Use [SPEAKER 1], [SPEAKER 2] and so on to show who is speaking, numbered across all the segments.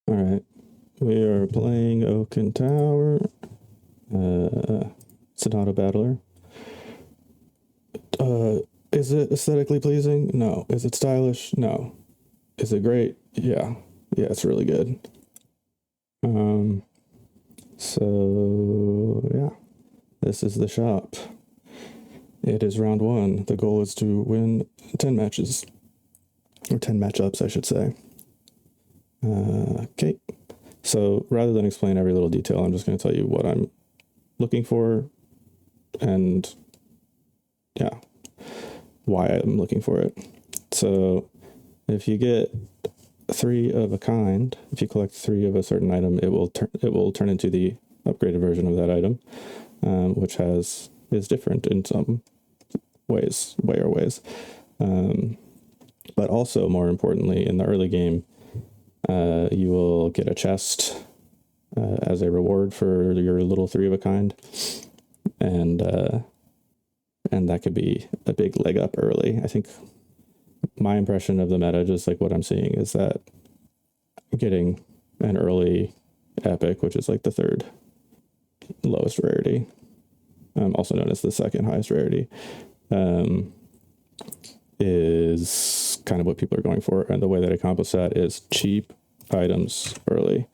[SPEAKER 1] All right, we are playing Oaken Tower. It's an auto battler. Is it aesthetically pleasing? No. Is it stylish? No. Is it great? Yeah. Yeah, it's really good. Um, so yeah, this is the shop. It is round one. The goal is to win 10 matches, or 10 matchups, I should say. Okay. So rather than explain every little detail, I'm just going to tell you what I'm looking for and yeah, why I'm looking for it. So if you get 3 of a kind, if you collect 3 of a certain item, it will turn into the upgraded version of that item, which is different in some ways, but also more importantly, in the early game, you will get a chest as a reward for your little 3 of a kind, and that could be a big leg up early. I think my impression of the meta, just like what I'm seeing, is that getting an early epic, which is like the 3rd lowest rarity, also known as the 2nd highest rarity, is kind of what people are going for. And the way that I accomplish that is cheap items early.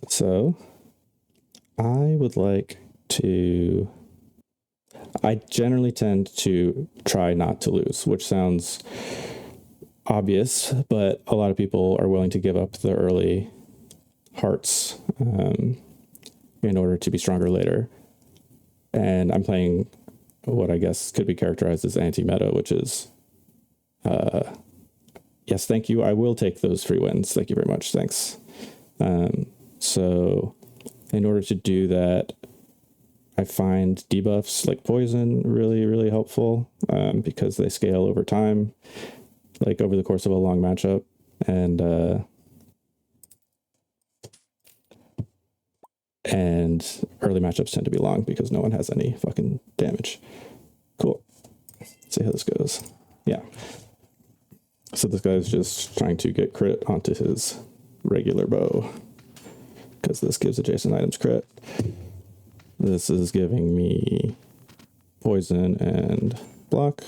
[SPEAKER 1] So I would like to... I generally tend to try not to lose, which sounds obvious, but a lot of people are willing to give up the early hearts in order to be stronger later. And I'm playing what I guess could be characterized as anti-meta, which is, yes, thank you, I will take those free wins. Thank you very much, thanks. So in order to do that, I find debuffs like poison really, really helpful because they scale over time, like over the course of a long matchup. And early matchups tend to be long because no one has any fucking damage. Cool. Let's see how this goes. Yeah. So this guy's just trying to get crit onto his regular bow because this gives adjacent items crit. This is giving me poison and block.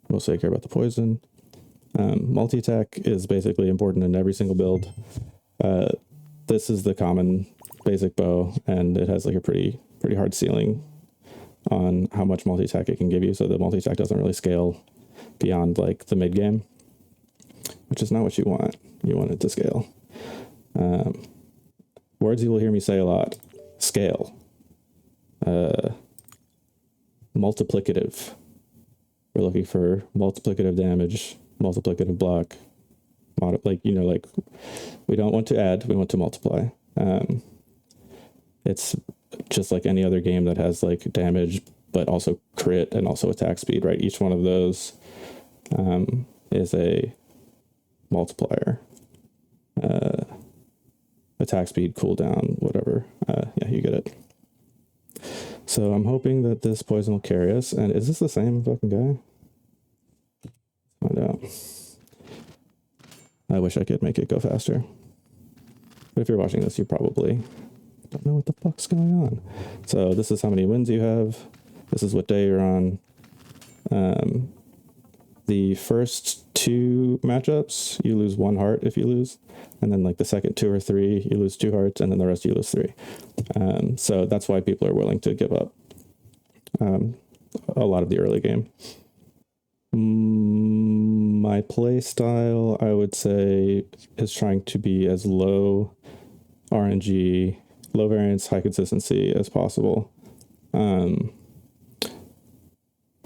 [SPEAKER 1] Mostly I care about the poison. Multi-attack is basically important in every single build. This is the common basic bow, and it has like a pretty hard ceiling on how much multi-attack it can give you, so the multi-attack doesn't really scale beyond like the mid game, which is not what you want. You want it to scale. Words you will hear me say a lot: scale, multiplicative. We're looking for multiplicative damage, multiplicative block, like we don't want to add, we want to multiply. It's just like any other game that has like damage, but also crit and also attack speed, right? Each one of those is a multiplier. Attack speed, cooldown, whatever. Yeah, you get it. So I'm hoping that this poison will carry us. And is this the same fucking guy? Find out. I wish I could make it go faster. But if you're watching this, you probably don't know what the fuck's going on. So this is how many wins you have. This is what day you're on. The first 2 matchups, you lose 1 heart if you lose. And then like the second 2 or 3, you lose 2 hearts, and then the rest you lose 3. So that's why people are willing to give up a lot of the early game. My play style, I would say, is trying to be as low RNG, low variance, high consistency as possible.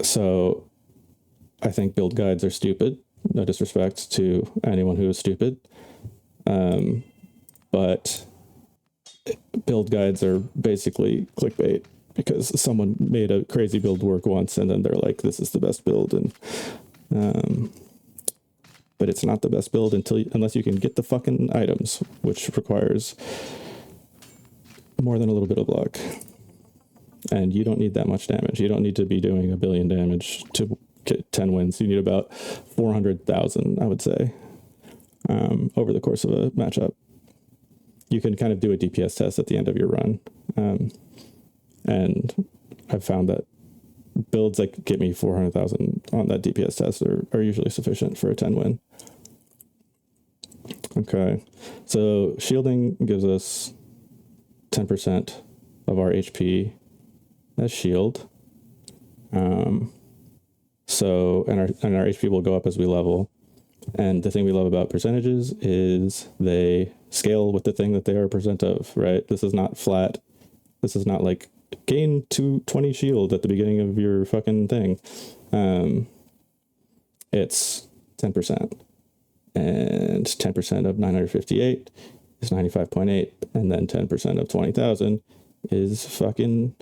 [SPEAKER 1] So I think build guides are stupid. No disrespect to anyone who is stupid. But build guides are basically clickbait because someone made a crazy build work once and then they're like, this is the best build. And, but it's not the best build unless you can get the fucking items, which requires more than a little bit of luck. And you don't need that much damage. You don't need to be doing 1 billion damage to get 10 wins. You need about 400,000, I would say. over the course of a matchup. You can kind of do a DPS test at the end of your run. And I've found that builds that get me 400,000 on that DPS test are usually sufficient for a 10 win. Okay, so shielding gives us 10% of our HP as shield. So and our HP will go up as we level. And the thing we love about percentages is they scale with the thing that they are a percent of, right? This is not flat. This is not like gain 220 shield at the beginning of your fucking thing. It's 10%. And 10% of 958 is 95.8. And then 10% of 20,000 is fucking,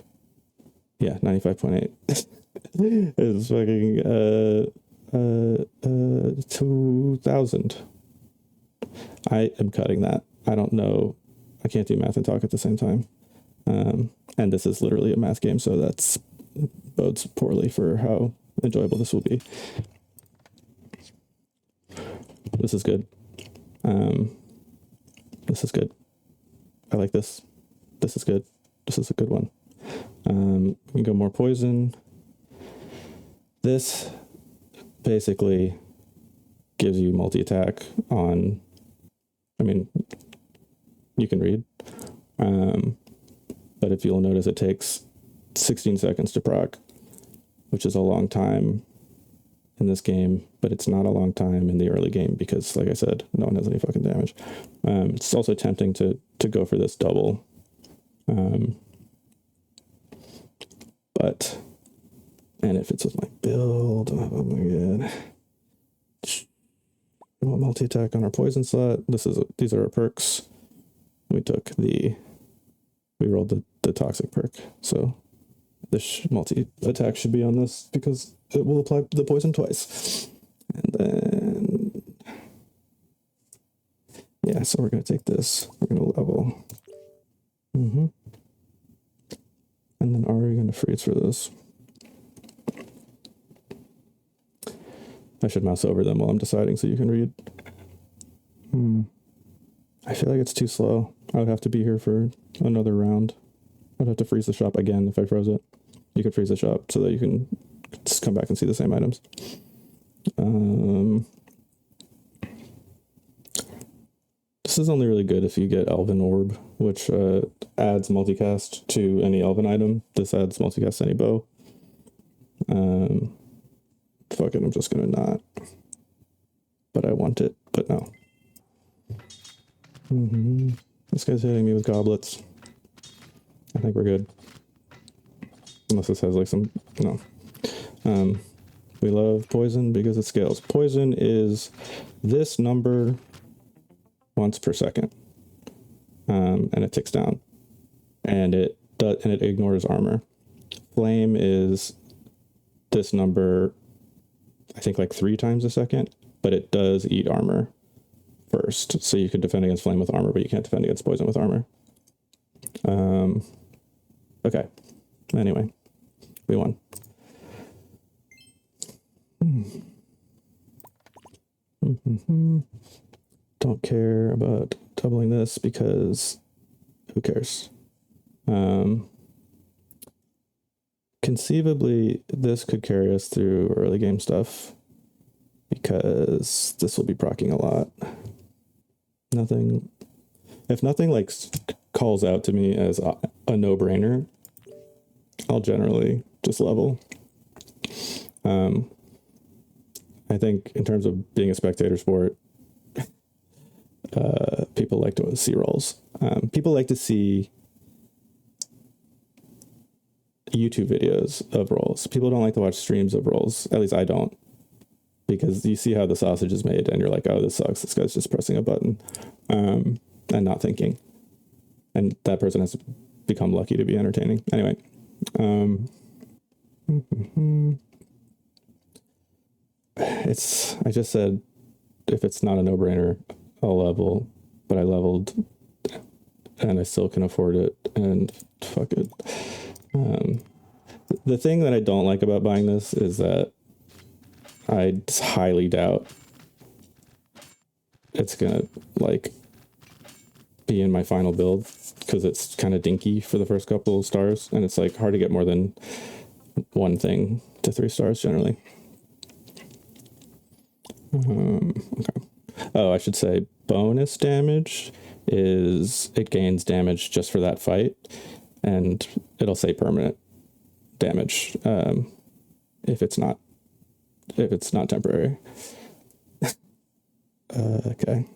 [SPEAKER 1] 95.8. is fucking 2,000. I am cutting that. I don't know. I can't do math and talk at the same time. And this is literally a math game, so that's bodes poorly for how enjoyable this will be. This is good. This is good. I like this. This is good. This is a good one. We can go more poison. This basically gives you multi-attack on, you can read. But if you'll notice, it takes 16 seconds to proc, which is a long time in this game, but it's not a long time in the early game because, like I said, no one has any fucking damage. It's also tempting to go for this double. And it fits with my build. Oh my god. We want multi-attack on our poison slot. These are our perks. We rolled the toxic perk. So this multi-attack should be on this because it will apply the poison twice. And then, so we're going to take this. We're going to level. And then are we going to freeze for this? I should mouse over them while I'm deciding so you can read. I feel like it's too slow. I would have to be here for another round. I'd have to freeze the shop again if I froze it. You can freeze the shop so that you can just come back and see the same items. This is only really good if you get Elven Orb, which adds multicast to any Elven item. This adds multicast to any bow. Fuck it, I'm just gonna not. But I want it, but no. This guy's hitting me with goblets. I think we're good. Unless this has like some, no. We love poison because it scales. Poison is this number once per second. And it ticks down. And it ignores armor. Flame is this number, I think like 3 times a second, but it does eat armor first. So you can defend against flame with armor, but you can't defend against poison with armor. Okay. Anyway, we won. Don't care about doubling this because who cares? Conceivably, this could carry us through early game stuff because this will be proccing a lot. If nothing like calls out to me as a no-brainer, I'll generally just level. I think in terms of being a spectator sport, people like to see rolls. People like to see YouTube videos of rolls. People don't like to watch streams of rolls. At least I don't. Because you see how the sausage is made and you're like, oh, this sucks. This guy's just pressing a button and not thinking. And that person has become lucky to be entertaining. Anyway. I just said, if it's not a no-brainer, I'll level. But I leveled and I still can afford it. And fuck it. The thing that I don't like about buying this is that I highly doubt it's gonna like be in my final build because it's kind of dinky for the first couple of stars, and it's like hard to get more than one thing to 3 stars generally. Okay. Oh, I should say bonus damage is it gains damage just for that fight, and it'll say permanent damage if it's not temporary. Okay.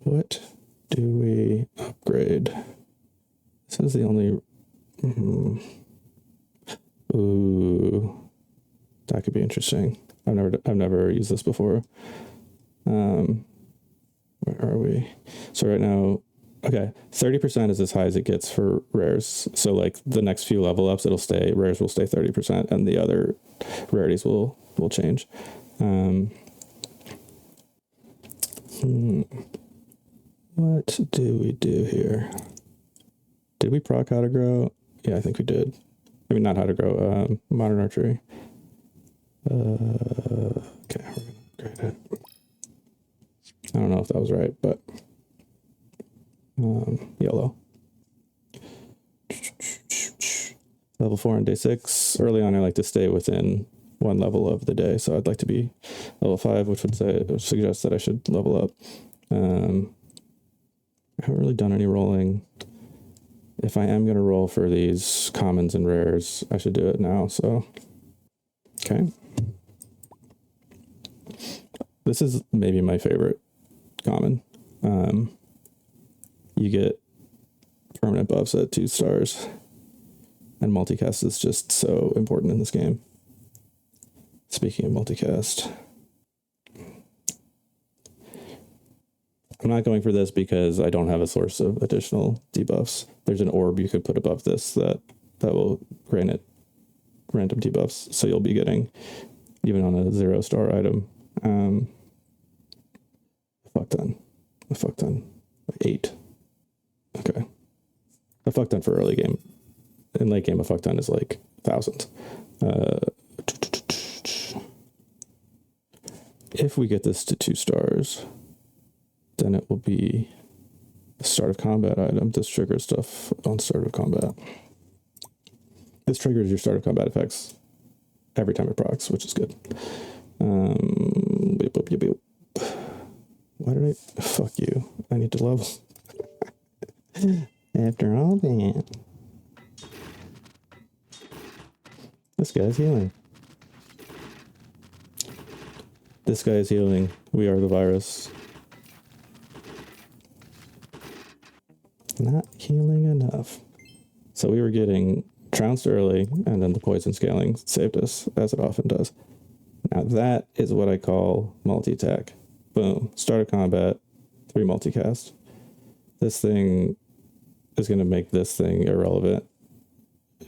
[SPEAKER 1] What do we upgrade? This is the only. Ooh, that could be interesting. I've never used this before. Where are we? So right now, okay, 30% is as high as it gets for rares. So like the next few level ups, rares will stay 30%, and the other rarities will change. What do we do here? Did we proc how to grow? Yeah, I think we did. I mean, not how to grow, modern archery. Okay, we're gonna upgrade it. I don't know if that was right, but yellow. Level 4 on day 6. Early on, I like to stay within one level of the day, so I'd like to be level 5, which would suggest that I should level up. I haven't really done any rolling. If I am going to roll for these commons and rares, I should do it now, so. Okay. This is maybe my favorite common. You get permanent buffs at 2 stars, and multicast is just so important in this game. Speaking of multicast, I'm not going for this because I don't have a source of additional debuffs. There's an orb you could put above this that will grant it random debuffs, so you'll be getting, even on a 0-star item, a fuck ton. 8. Okay. A fuck ton for early game. In late game, a fuck ton is like thousands. If we get this to 2 stars, then it will be a start of combat item. This triggers stuff on start of combat. This triggers your start of combat effects every time it procs, which is good. Beep, boop, beep, beep. Why did I? Fuck you. I need to level. After all that. This guy's healing. This guy is healing. We are the virus. Not healing enough. So we were getting trounced early, and then the poison scaling saved us, as it often does. Now that is what I call multi-attack. Boom. Start of combat, 3 multicast. This thing is going to make this thing irrelevant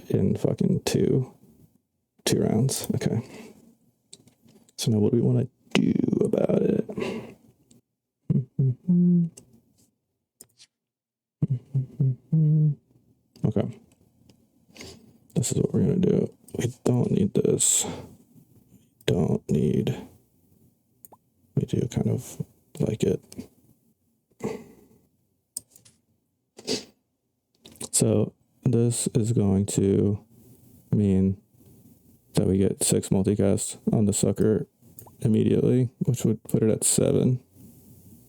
[SPEAKER 1] in fucking two rounds. Okay. So now what do we want to do about it? Okay. This is what we're going to do. We don't need this. We do kind of like it. So this is going to mean that we get 6 multicast on the sucker immediately, which would put it at 7,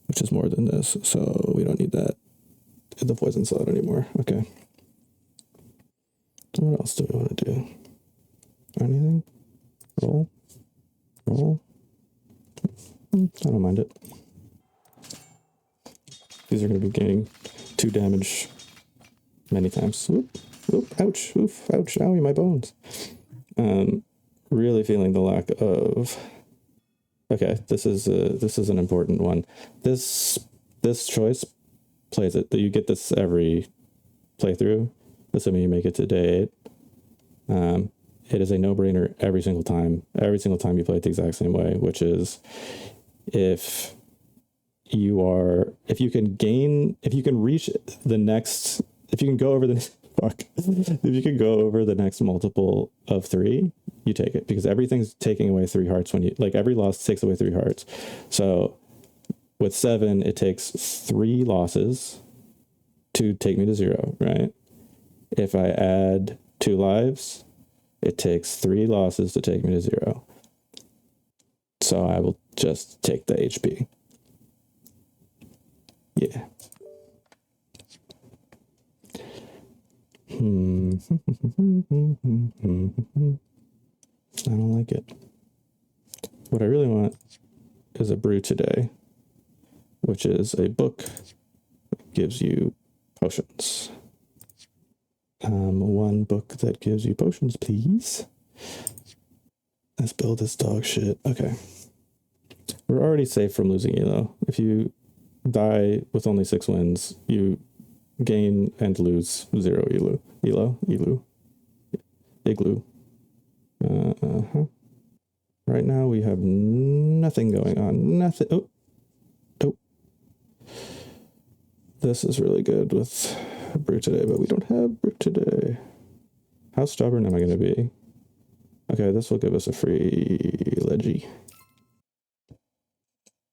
[SPEAKER 1] which is more than this. So we don't need that in the poison slot anymore. Okay. So what else do we want to do? Anything? Roll. I don't mind it. These are going to be gaining 2 damage many times. Oop, ouch, oof, ouch, owie, my bones. Really feeling the lack of. Okay, this is an important one. This choice plays it. You get this every playthrough, assuming you make it to day 8. It is a no-brainer every single time. Every single time you play it the exact same way, which is if you can go over the Fuck. If you could go over the next multiple of 3, you take it, because everything's taking away 3 hearts when you, like, every loss takes away 3 hearts. So with 7, it takes 3 losses to take me to 0, right? If I add 2 lives, it takes 3 losses to take me to 0. So I will just take the HP. Yeah. I don't like it. What I really want is a brew today, which is a book that gives you potions. 1 book that gives you potions, please. Let's build this dog shit. Okay. We're already safe from losing Elo. If you die with only 6 wins, you gain and lose 0 Elo. Igloo. Right now we have nothing going on. Nothing. Oh. This is really good with brew today, but we don't have brew today. How stubborn am I going to be? Okay, this will give us a free leggy.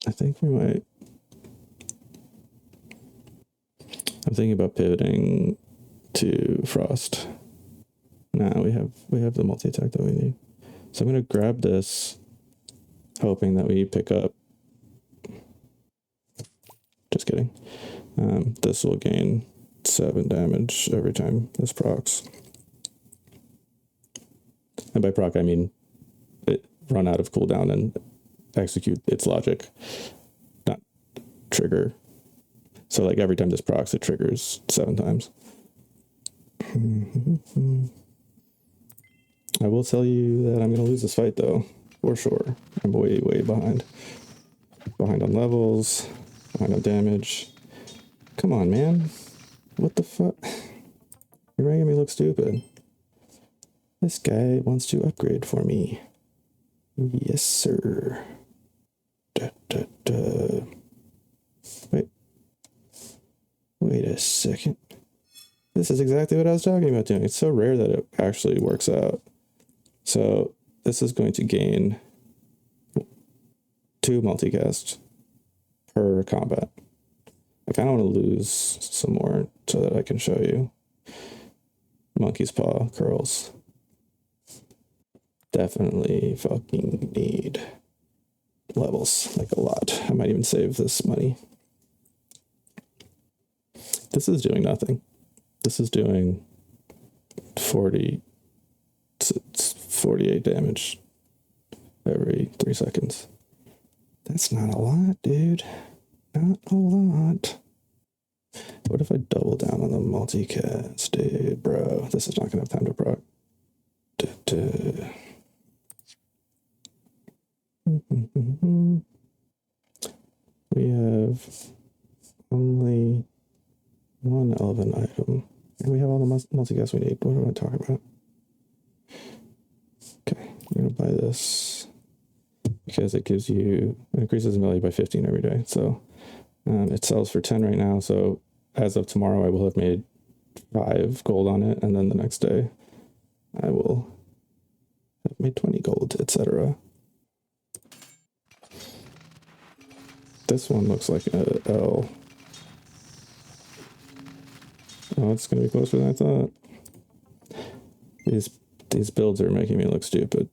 [SPEAKER 1] I think we might. I'm thinking about pivoting to Frost. Nah, we have the multi-attack that we need. So I'm going to grab this, hoping that we pick up. Just kidding. This will gain 7 damage every time this procs. And by proc, I mean it run out of cooldown and execute its logic, not trigger. So like every time this procs, it triggers 7 times. I will tell you that I'm going to lose this fight, though, for sure. I'm way, way behind. Behind on levels, behind on damage. Come on, man. What the fuck? You're making me look stupid. This guy wants to upgrade for me. Yes, sir. Wait a second. This is exactly what I was talking about doing. It's so rare that it actually works out. So this is going to gain 2 multicast per combat. I kind of want to lose some more so that I can show you. Monkey's Paw curls. Definitely fucking need levels, like a lot. I might even save this money. This is doing nothing. This is doing 48 damage every 3 seconds. That's not a lot, dude. Not a lot. What if I double down on the multicast, dude, bro? This is not gonna have time to proc. We have only 1 elven item. And we have all the multicast we need. What am I talking about? Okay, I'm gonna buy this because it gives you, it increases in value by 15 every day. So it sells for 10 right now. So as of tomorrow, I will have made 5 gold on it, and then the next day I will have made 20 gold, etc. This one looks like a L. Oh, it's gonna be closer than I thought. These builds are making me look stupid.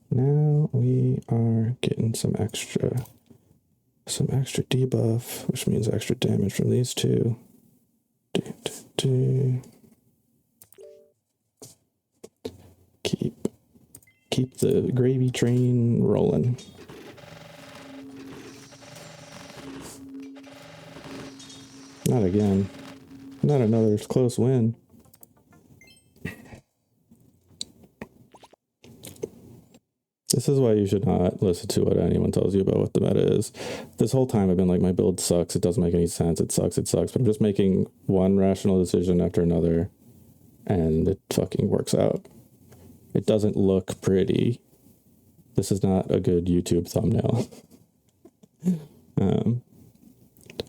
[SPEAKER 1] Now we are getting some extra debuff, which means extra damage from these 2. Keep the gravy train rolling. Not again. Not another close win. This is why you should not listen to what anyone tells you about what the meta is. This whole time I've been like, my build sucks, it doesn't make any sense, it sucks, but I'm just making one rational decision after another, and it fucking works out. It doesn't look pretty. This is not a good YouTube thumbnail.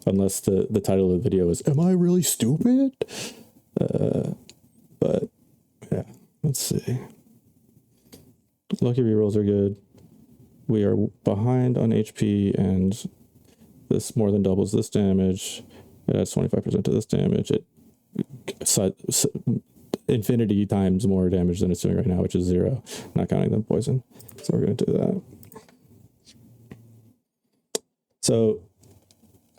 [SPEAKER 1] unless the title of the video is "Am I really stupid?" But yeah, let's see. Lucky rerolls are good. We are behind on HP, and this more than doubles this damage. It adds 25% to this damage. It infinity times more damage than it's doing right now, which is 0, not counting the poison. So we're going to do that. So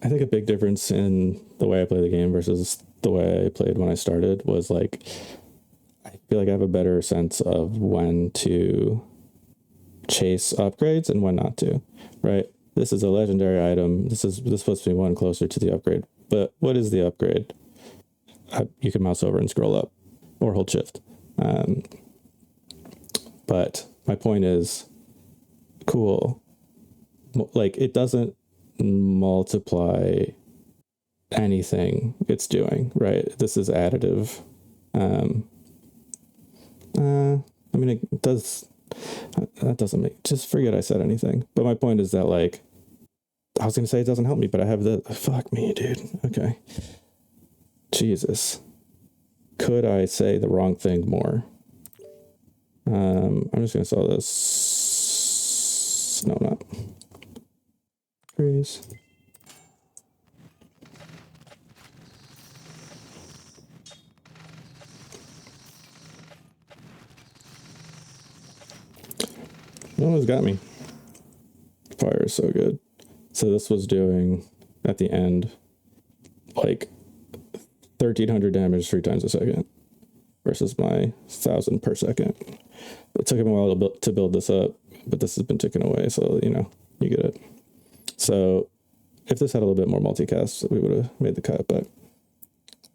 [SPEAKER 1] I think a big difference in the way I play the game versus the way I played when I started was like, I feel like I have a better sense of when to chase upgrades and when not to, right? This is a legendary item. This supposed to be one closer to the upgrade. But what is the upgrade? You can mouse over and scroll up or hold shift. But my point is, cool. Like, it doesn't multiply anything it's doing, right? This is additive. I mean, it does. That doesn't make, just forget I said anything. But my point is that, like, I was going to say it doesn't help me, but I have the, fuck me, dude. Okay. Jesus. Could I say the wrong thing more? I'm just going to sell this. No, I'm not. Freeze. No one's got me. Fire is so good. So this was doing, at the end, like 1,300 damage 3 times a second versus my 1,000 per second. It took him a while to build this up, but this has been taken away, so, you know, you get it. So if this had a little bit more multicast, we would have made the cut, but,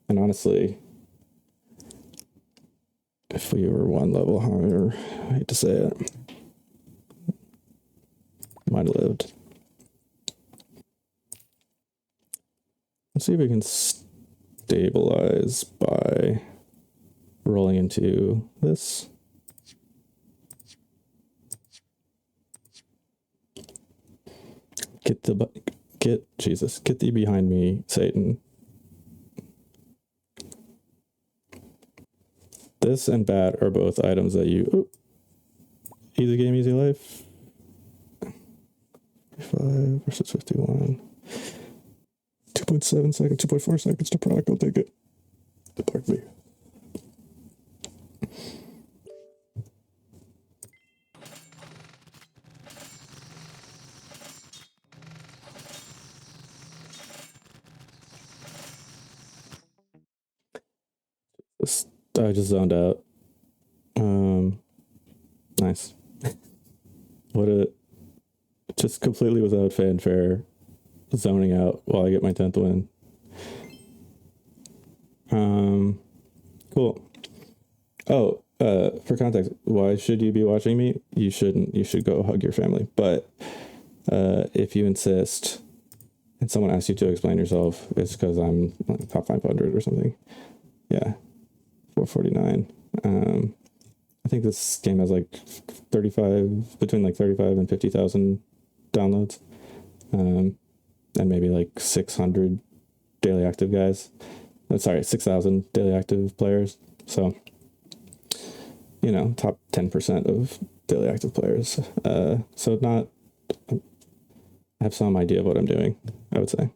[SPEAKER 1] and honestly, if we were one level higher, I hate to say it, might have lived. Let's see if we can stabilize by rolling into this. Get thee behind me, Satan. This and bat are both items that you, easy game, easy life. 55 versus 51. 2.7 seconds, 2.4 seconds to product, I'll take it. Pardon me. I just zoned out. Nice. What a, just completely without fanfare, zoning out while I get my 10th win. Cool. Oh, for context, why should you be watching me? You shouldn't. You should go hug your family. But if you insist and someone asks you to explain yourself, it's because I'm like top 500 or something. Yeah, 449. I think this game has like between 35 and 50,000 downloads. And maybe like 600 daily active guys. Sorry, 6,000 daily active players. So, you know, top 10% of daily active players. So not, I have some idea of what I'm doing, I would say.